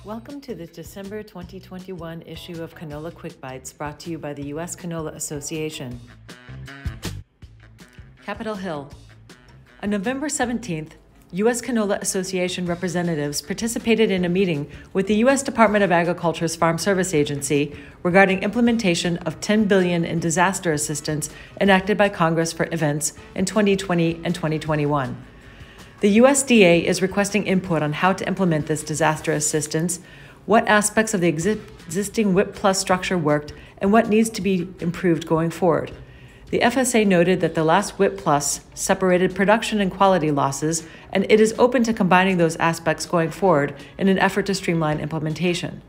Welcome to the December 2021 issue of Canola Quick Bytes, brought to you by the U.S. Canola Association. Capitol Hill. On November 17th, U.S. Canola Association representatives participated in a meeting with the U.S. Department of Agriculture's Farm Service Agency regarding implementation of $10 billion in disaster assistance enacted by Congress for events in 2020 and 2021. The USDA is requesting input on how to implement this disaster assistance, what aspects of the existing WIP Plus structure worked, and what needs to be improved going forward. The FSA noted that the last WIP Plus separated production and quality losses, and it is open to combining those aspects going forward in an effort to streamline implementation.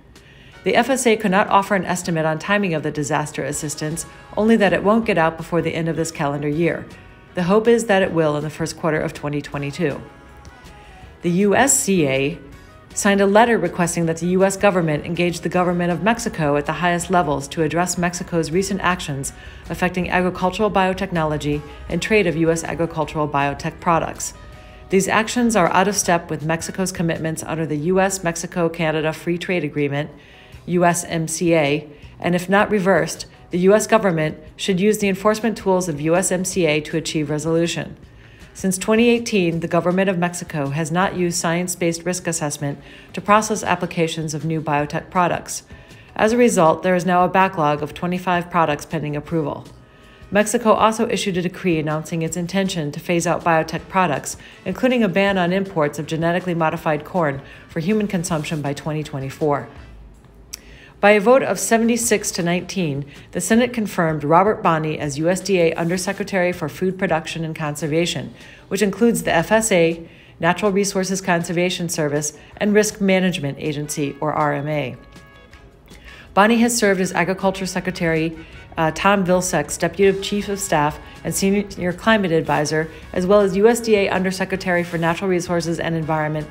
The FSA could not offer an estimate on timing of the disaster assistance, only that it won't get out before the end of this calendar year. The hope is that it will in the first quarter of 2022. The USCA signed a letter requesting that the U.S. government engage the government of Mexico at the highest levels to address Mexico's recent actions affecting agricultural biotechnology and trade of U.S. agricultural biotech products. These actions are out of step with Mexico's commitments under the U.S.-Mexico-Canada Free Trade Agreement, USMCA, and if not reversed, the U.S. government should use the enforcement tools of USMCA to achieve resolution. Since 2018, the government of Mexico has not used science-based risk assessment to process applications of new biotech products. As a result, there is now a backlog of 25 products pending approval. Mexico also issued a decree announcing its intention to phase out biotech products, including a ban on imports of genetically modified corn for human consumption by 2024. By a vote of 76 to 19, the Senate confirmed Robert Bonnie as USDA Undersecretary for Food Production and Conservation, which includes the FSA, Natural Resources Conservation Service, and Risk Management Agency, or RMA. Bonnie has served as Agriculture Secretary Tom Vilsack's Deputy Chief of Staff and Senior Climate Advisor, as well as USDA Undersecretary for Natural Resources and Environment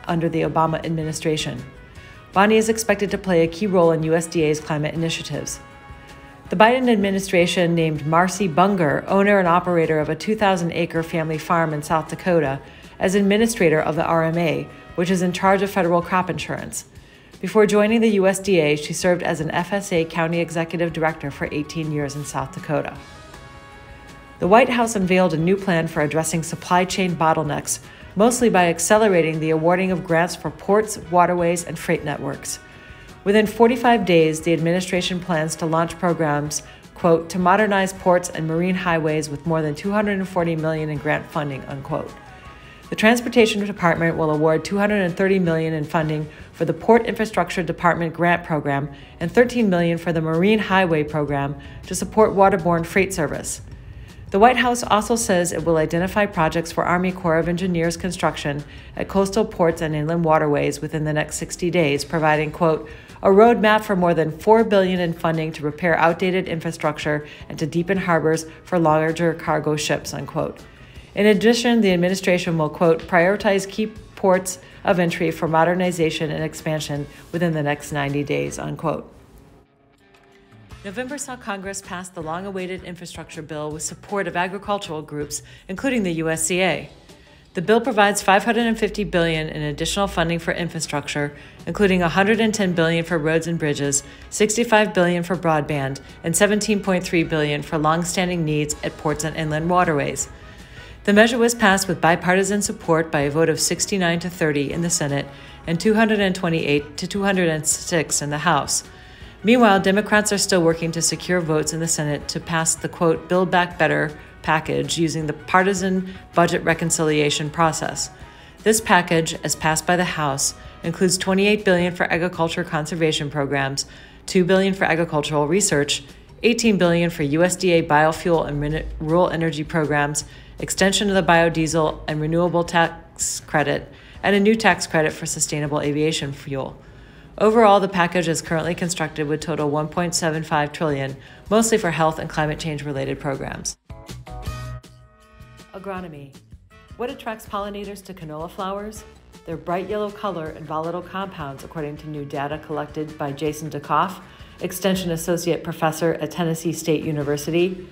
under the Obama administration. Bonnie is expected to play a key role in USDA's climate initiatives. The Biden administration named Marcy Bunger, owner and operator of a 2,000-acre family farm in South Dakota, as administrator of the RMA, which is in charge of federal crop insurance. Before joining the USDA, she served as an FSA County Executive Director for 18 years in South Dakota. The White House unveiled a new plan for addressing supply chain bottlenecks, mostly by accelerating the awarding of grants for ports, waterways, and freight networks. Within 45 days, the administration plans to launch programs, quote, to modernize ports and marine highways with more than $240 million in grant funding, unquote. The Transportation Department will award $230 million in funding for the Port Infrastructure Department grant program and $13 million for the Marine Highway program to support waterborne freight service. The White House also says it will identify projects for Army Corps of Engineers construction at coastal ports and inland waterways within the next 60 days, providing, quote, a roadmap for more than $4 billion in funding to repair outdated infrastructure and to deepen harbors for larger cargo ships, unquote. In addition, the administration will, quote, prioritize key ports of entry for modernization and expansion within the next 90 days, unquote. November saw Congress pass the long-awaited infrastructure bill with support of agricultural groups, including the USCA. The bill provides $550 billion in additional funding for infrastructure, including $110 billion for roads and bridges, $65 billion for broadband, and $17.3 billion for long-standing needs at ports and inland waterways. The measure was passed with bipartisan support by a vote of 69 to 30 in the Senate and 228 to 206 in the House. Meanwhile, Democrats are still working to secure votes in the Senate to pass the, quote, Build Back Better package using the partisan budget reconciliation process. This package, as passed by the House, includes $28 billion for agriculture conservation programs, $2 billion for agricultural research, $18 billion for USDA biofuel and rural energy programs, extension of the biodiesel and renewable tax credit, and a new tax credit for sustainable aviation fuel. Overall, the package is currently constructed with total $1.75 trillion, mostly for health and climate change-related programs. Agronomy. What attracts pollinators to canola flowers? Their bright yellow color and volatile compounds, according to new data collected by Jason Dukoff, Extension Associate Professor at Tennessee State University.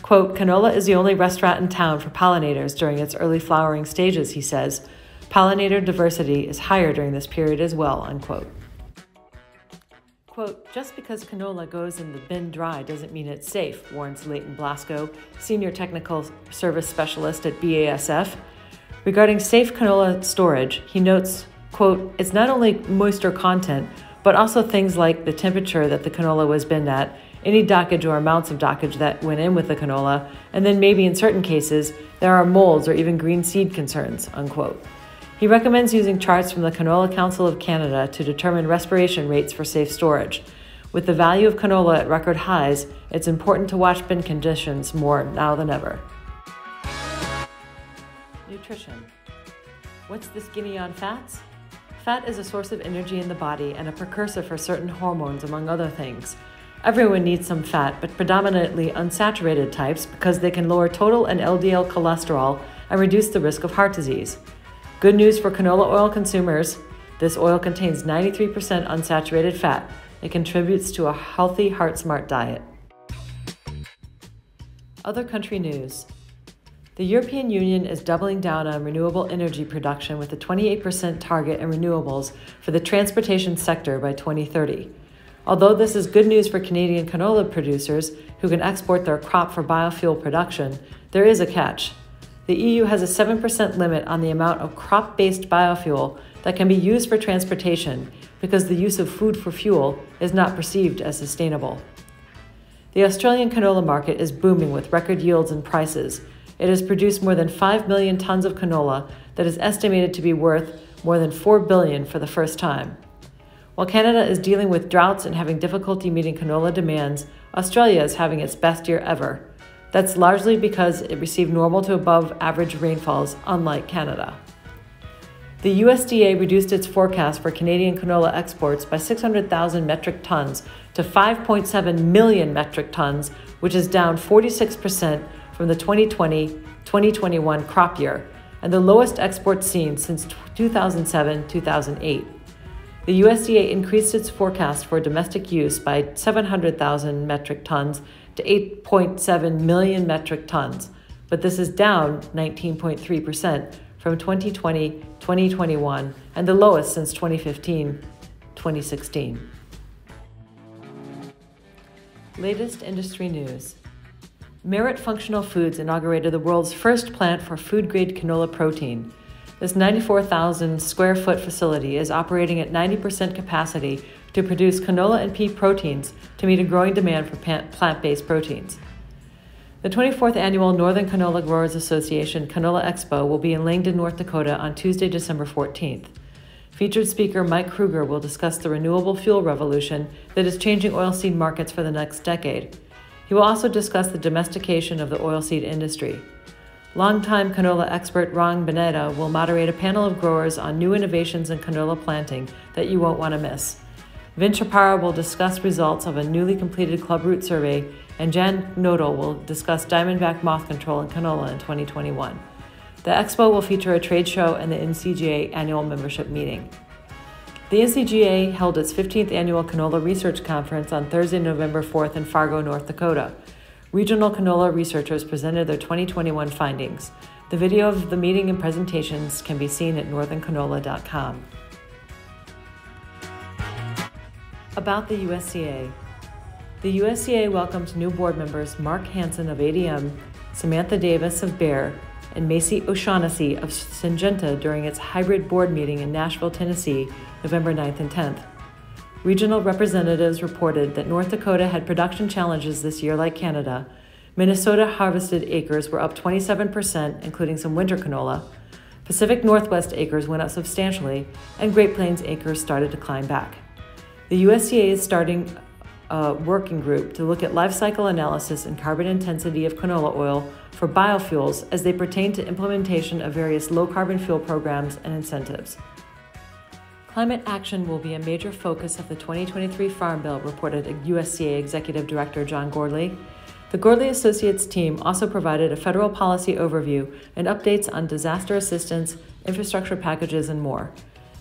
Quote, canola is the only restaurant in town for pollinators during its early flowering stages, he says. Pollinator diversity is higher during this period as well, unquote. Quote, just because canola goes in the bin dry doesn't mean it's safe, warns Leighton Blasco, Senior Technical Service Specialist at BASF. Regarding safe canola storage, he notes, quote, it's not only moisture content, but also things like the temperature that the canola was binned at, any dockage or amounts of dockage that went in with the canola, and then maybe in certain cases, there are molds or even green seed concerns, unquote. He recommends using charts from the Canola Council of Canada to determine respiration rates for safe storage. With the value of canola at record highs, it's important to watch bin conditions more now than ever. Nutrition. What's the skinny on fats? Fat is a source of energy in the body and a precursor for certain hormones, among other things. Everyone needs some fat, but predominantly unsaturated types because they can lower total and LDL cholesterol and reduce the risk of heart disease. Good news for canola oil consumers. This oil contains 93% unsaturated fat. It contributes to a healthy, heart-smart diet. Other country news. The European Union is doubling down on renewable energy production with a 28% target in renewables for the transportation sector by 2030. Although this is good news for Canadian canola producers who can export their crop for biofuel production, there is a catch. The EU has a 7% limit on the amount of crop-based biofuel that can be used for transportation because the use of food for fuel is not perceived as sustainable. The Australian canola market is booming with record yields and prices. It has produced more than 5 million tons of canola that is estimated to be worth more than $4 billion for the first time. While Canada is dealing with droughts and having difficulty meeting canola demands, Australia is having its best year ever. That's largely because it received normal to above average rainfalls, unlike Canada. The USDA reduced its forecast for Canadian canola exports by 600,000 metric tons to 5.7 million metric tons, which is down 46% from the 2020-2021 crop year, and the lowest export seen since 2007-2008. The USDA increased its forecast for domestic use by 700,000 metric tons to 8.7 million metric tons, but this is down 19.3% from 2020-2021 and the lowest since 2015-2016. Latest industry news. Merit Functional Foods inaugurated the world's first plant for food-grade canola protein. This 94,000 square foot facility is operating at 90% capacity to produce canola and pea proteins to meet a growing demand for plant-based proteins. The 24th Annual Northern Canola Growers Association Canola Expo will be in Langdon, North Dakota on Tuesday, December 14th. Featured speaker Mike Kruger will discuss the renewable fuel revolution that is changing oilseed markets for the next decade. He will also discuss the domestication of the oilseed industry. Longtime canola expert Ron Benetta will moderate a panel of growers on new innovations in canola planting that you won't want to miss. Vin Chaparro will discuss results of a newly completed clubroot survey, and Jan Knodel will discuss diamondback moth control in canola in 2021. The expo will feature a trade show and the NCGA annual membership meeting. The NCGA held its 15th annual Canola Research Conference on Thursday, November 4th in Fargo, North Dakota. Regional canola researchers presented their 2021 findings. The video of the meeting and presentations can be seen at northerncanola.com. About the USCA. The USCA welcomed new board members Mark Hansen of ADM, Samantha Davis of Bayer, and Macy O'Shaughnessy of Syngenta during its hybrid board meeting in Nashville, Tennessee, November 9th and 10th. Regional representatives reported that North Dakota had production challenges this year like Canada. Minnesota harvested acres were up 27%, including some winter canola. Pacific Northwest acres went up substantially, and Great Plains acres started to climb back. The USDA is starting a working group to look at life cycle analysis and carbon intensity of canola oil for biofuels as they pertain to implementation of various low-carbon fuel programs and incentives. Climate action will be a major focus of the 2023 Farm Bill, reported USCA Executive Director John Gordley. The Gordley Associates team also provided a federal policy overview and updates on disaster assistance, infrastructure packages, and more.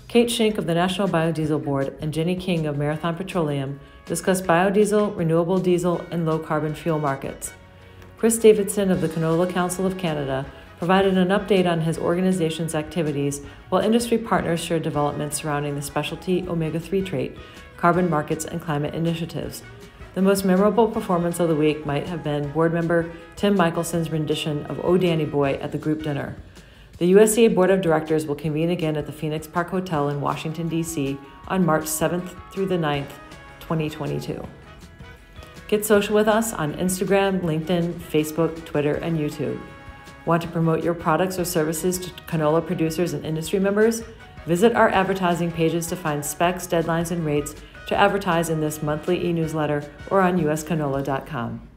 Kate Schenck of the National Biodiesel Board and Jenny King of Marathon Petroleum discussed biodiesel, renewable diesel, and low-carbon fuel markets. Chris Davidson of the Canola Council of Canada provided an update on his organization's activities, while industry partners shared developments surrounding the specialty omega-3 trait, carbon markets, and climate initiatives. The most memorable performance of the week might have been board member Tim Michelson's rendition of "Oh Danny Boy" at the group dinner. The USCA Board of Directors will convene again at the Phoenix Park Hotel in Washington, D.C. on March 7th through the 9th, 2022. Get social with us on Instagram, LinkedIn, Facebook, Twitter, and YouTube. Want to promote your products or services to canola producers and industry members? Visit our advertising pages to find specs, deadlines, and rates to advertise in this monthly e-newsletter or on uscanola.com.